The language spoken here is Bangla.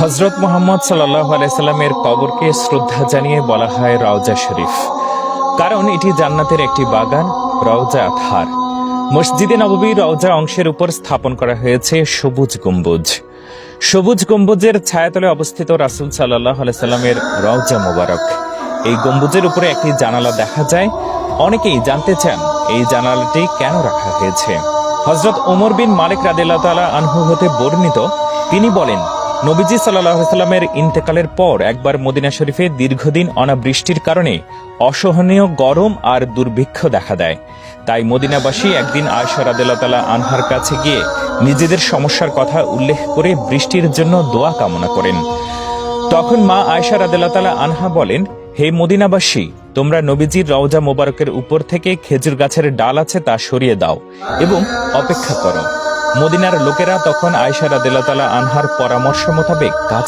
হযরত মুহাম্মদ সাল্লাল্লাহু আলাইহি সাল্লামের কবরকে শ্রদ্ধা জানিয়ে বলা হয় রওজা শরীফ, কারণ এটি জান্নাতের একটি বাগান, রওজা থার। মসজিদে নববীর রওজা অংশের উপর স্থাপন করা হয়েছে সবুজ গম্বুজ। সবুজ গম্বুজের ছায়াতলে অবস্থিত রাসূল সাল্লাল্লাহু আলাইহি সাল্লামের রওজা মোবারক। এই গম্বুজের উপরে একটি জানালা দেখা যায়। অনেকেই জানতে চান এই জানালাটি কেন রাখা হয়েছে। হযরত ওমর বিন মালিক রাদিয়াল্লাহু তাআলা আনহু হতে বর্ণিত, তিনি বলেন, নবীজি সাল্লাল্লাহু আলাইহি সাল্লামের ইন্তেকালের পর একবার মদিনা শরীফে দীর্ঘদিন অনাবৃষ্টির কারণে অসহনীয় গরম আর দুর্ভিক্ষ দেখা দেয়। তাই মদিনাবাসী একদিন আয়েশা রাদিয়াল্লাহু তাআলা আনহার কাছে গিয়ে নিজেদের সমস্যার কথা উল্লেখ করে বৃষ্টির জন্য দোয়া কামনা করেন। তখন মা আয়েশা রাদিয়াল্লাহু তাআলা আনহা বলেন, হে মদিনাবাসী, তোমরা নবীজির রওজা মোবারকের উপর থেকে খেজুর গাছের ডাল আছে তা সরিয়ে দাও এবং অপেক্ষা করো। মদিনার লোকেরা তখন আয়েশা রাদিয়াল্লাহু তাআলা আনহার পরামর্শ মোতাবেক কাজ